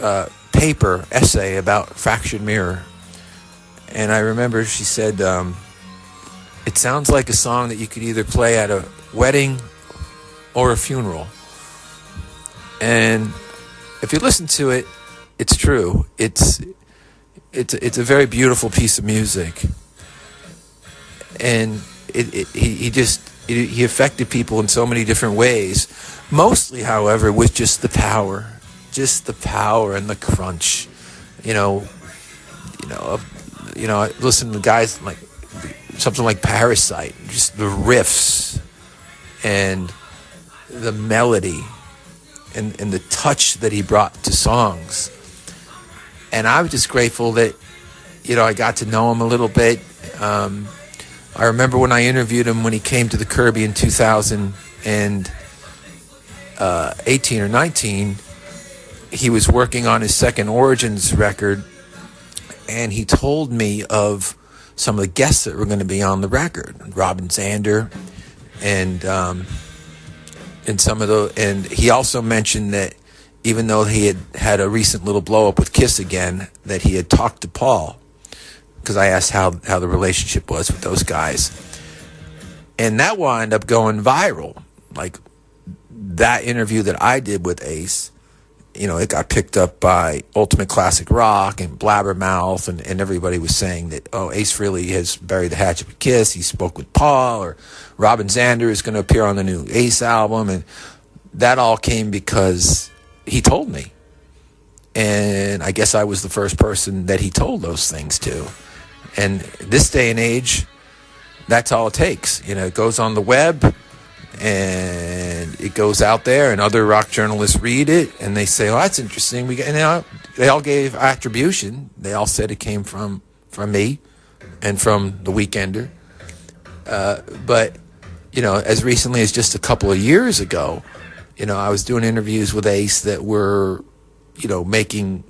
essay about Fractured Mirror. And I remember she said, it sounds like a song that you could either play at a wedding or a funeral. And if you listen to it, it's true. It's a very beautiful piece of music. And he affected people in so many different ways. Mostly, however, with just the power and the crunch. Listen to guys like something like Parasite, just the riffs and the melody and the touch that he brought to songs. And I was just grateful that, I got to know him a little bit. I remember when I interviewed him when he came to the Kirby in 2018 or 19, he was working on his second Origins record, and he told me of some of the guests that were going to be on the record, Robin Zander, and he also mentioned that even though he had had a recent little blow up with Kiss again, that he had talked to Paul, because I asked how the relationship was with those guys, and that wound up going viral. Like that interview that I did with Ace, it got picked up by Ultimate Classic Rock and Blabbermouth, and everybody was saying that, Ace Frehley has buried the hatchet with Kiss. He spoke with Paul, or Robin Zander is going to appear on the new Ace album, and that all came because he told me. And I guess I was the first person that he told those things to. And this day and age, that's all it takes. It goes on the web, and it goes out there, and other rock journalists read it, and they say, "Oh, that's interesting." They all gave attribution. They all said it came from me and from the Weekender. But as recently as just a couple of years ago, I was doing interviews with Ace that were, making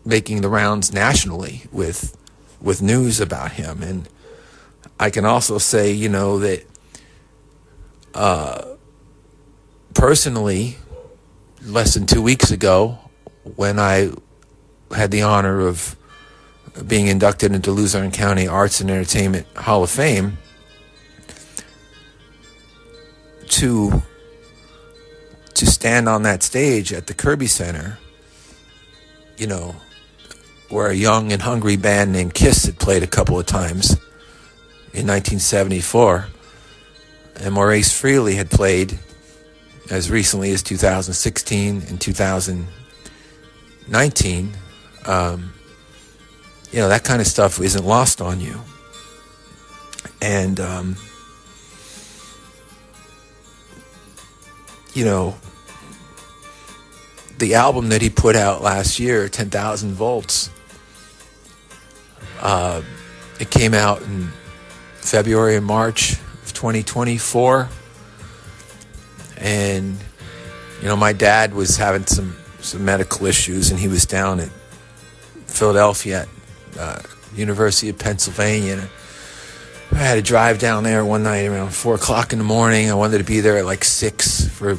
the rounds nationally with news about him. And I can also say, that personally, less than 2 weeks ago, when I had the honor of being inducted into Luzerne County Arts and Entertainment Hall of Fame, to stand on that stage at the Kirby Center, where a young and hungry band named Kiss had played a couple of times in 1974, and Ace Frehley had played as recently as 2016 and 2019, that kind of stuff isn't lost on you. And, the album that he put out last year, 10,000 Volts, it came out in February and March of 2024. And, my dad was having some medical issues, and he was down at Philadelphia at University of Pennsylvania. And I had to drive down there one night around 4 o'clock in the morning. I wanted to be there at like 6 for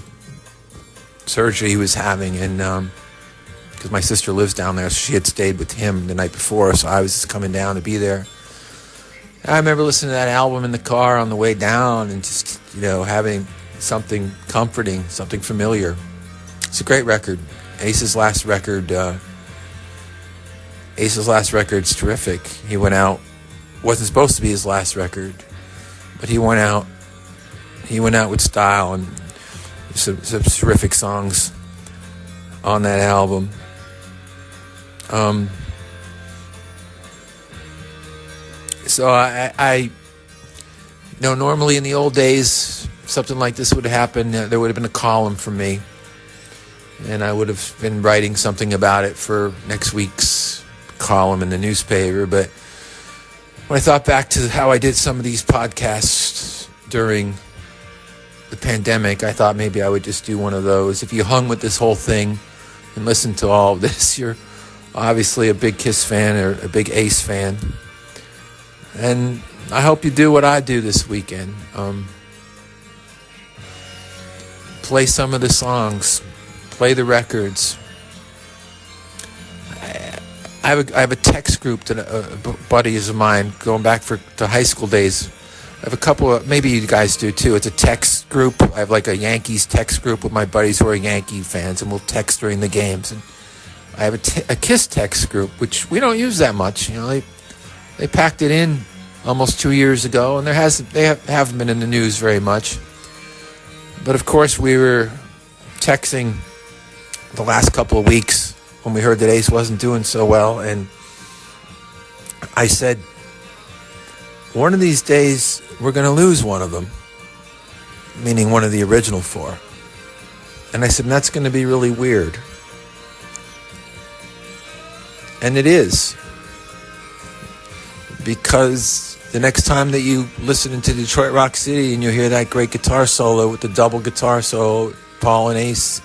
surgery he was having, and because my sister lives down there, so she had stayed with him the night before, so I was just coming down to be there. I remember listening to that album in the car on the way down, and just having something comforting, something familiar. It's a great record. Ace's last record's terrific. He went out, wasn't supposed to be his last record, but he went out with style, and some terrific songs on that album. So I normally in the old days, something like this would happen. There would have been a column from me, and I would have been writing something about it for next week's column in the newspaper. But when I thought back to how I did some of these podcasts during the pandemic, I thought maybe I would just do one of those. If you hung with this whole thing and listened to all of this, you're obviously a big Kiss fan or a big Ace fan. And I hope you do what I do this weekend. Play some of the songs. Play the records. I have a text group that buddies of mine going back to high school days. I have a couple of, maybe you guys do too. It's a text group. I have like a Yankees text group with my buddies who are Yankee fans, and we'll text during the games. And I have a Kiss text group, which we don't use that much. They packed it in almost 2 years ago, and they haven't been in the news very much. But of course, we were texting the last couple of weeks when we heard that Ace wasn't doing so well, and I said, one of these days, we're going to lose one of them, meaning one of the original four. And I said, that's going to be really weird. And it is. Because the next time that you listen into Detroit Rock City and you hear that great guitar solo with the double guitar solo, Paul and Ace,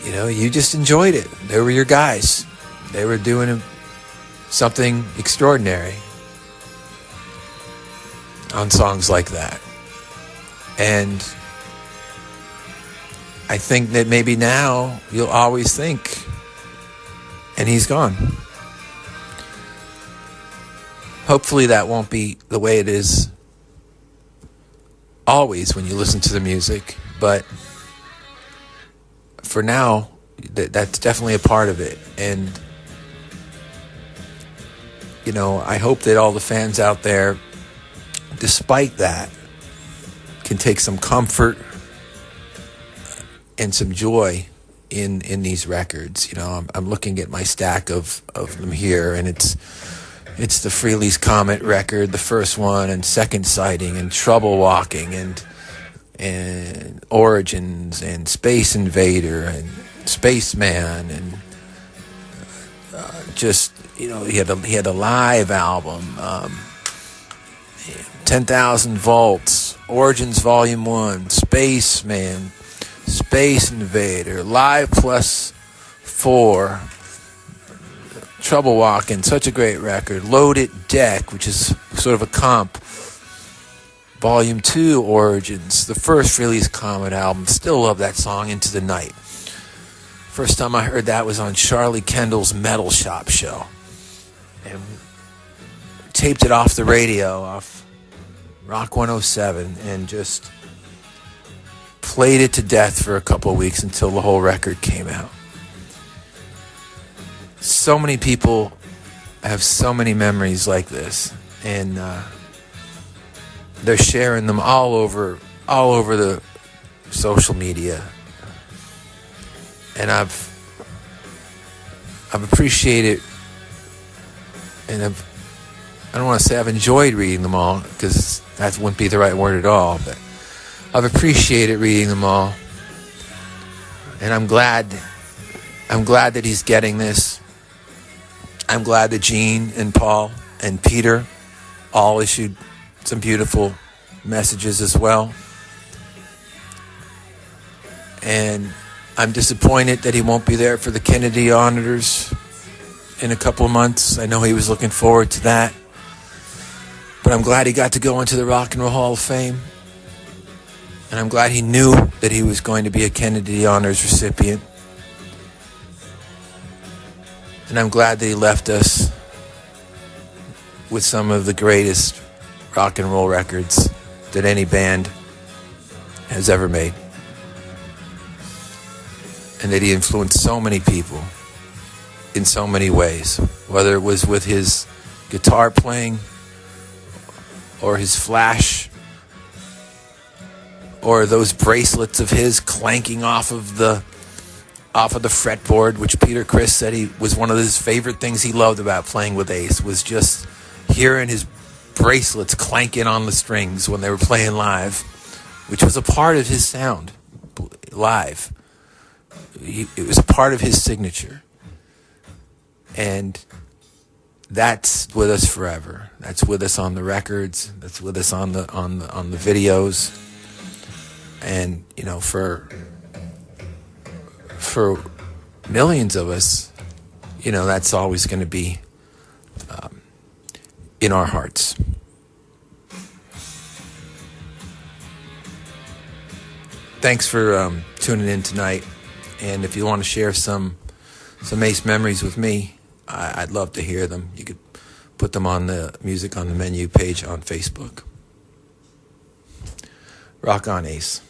you know, you just enjoyed it. They were your guys. They were doing something extraordinary on songs like that. And I think that maybe now you'll always think, and he's gone. Hopefully that won't be the way it is always when you listen to the music, but for now, that's definitely a part of it. And, you know, I hope that all the fans out there, despite that, can take some comfort and some joy in these records. You know, I'm looking at my stack of them here, and it's the Frehley's Comet record, the first one, and Second Sighting, and Trouble Walking, and Origins, and Space Invader, and Spaceman, and just, you know, he had a live album, 10,000 Volts, Origins Volume 1, Spaceman, Space Invader, Live Plus 4, Trouble Walking, such a great record, Loaded Deck, which is sort of a comp, Volume 2, Origins, the first Frehley's Comet album. Still love that song, Into the Night. First time I heard that was on Charlie Kendall's Metal Shop show. And taped it off the radio, off Rock 107, and just played it to death for a couple of weeks until the whole record came out. So many people have so many memories like this, and they're sharing them all over the social media, and I've appreciated, and I don't want to say I've enjoyed reading them all, because that wouldn't be the right word at all, but I've appreciated reading them all, and I'm glad that he's getting this. I'm glad that Gene and Paul and Peter all issued some beautiful messages as well. And I'm disappointed that he won't be there for the Kennedy Honors in a couple of months. I know he was looking forward to that. But I'm glad he got to go into the Rock and Roll Hall of Fame. And I'm glad he knew that he was going to be a Kennedy Honors recipient. And I'm glad that he left us with some of the greatest rock and roll records that any band has ever made. And that he influenced so many people in so many ways, whether it was with his guitar playing or his flash or those bracelets of his clanking off of the fretboard, which Peter Criss said he was one of his favorite things he loved about playing with Ace, was just hearing his bracelets clanking on the strings when they were playing live, which was a part of his sound live. It was a part of his signature. And that's with us forever. That's with us on the records. That's with us on the videos. And, you know, for millions of us, you know, that's always going to be in our hearts. Thanks for tuning in tonight. And if you want to share some Ace memories with me, I'd love to hear them. You could put them on the Music on the Menu page on Facebook. Rock on, Ace.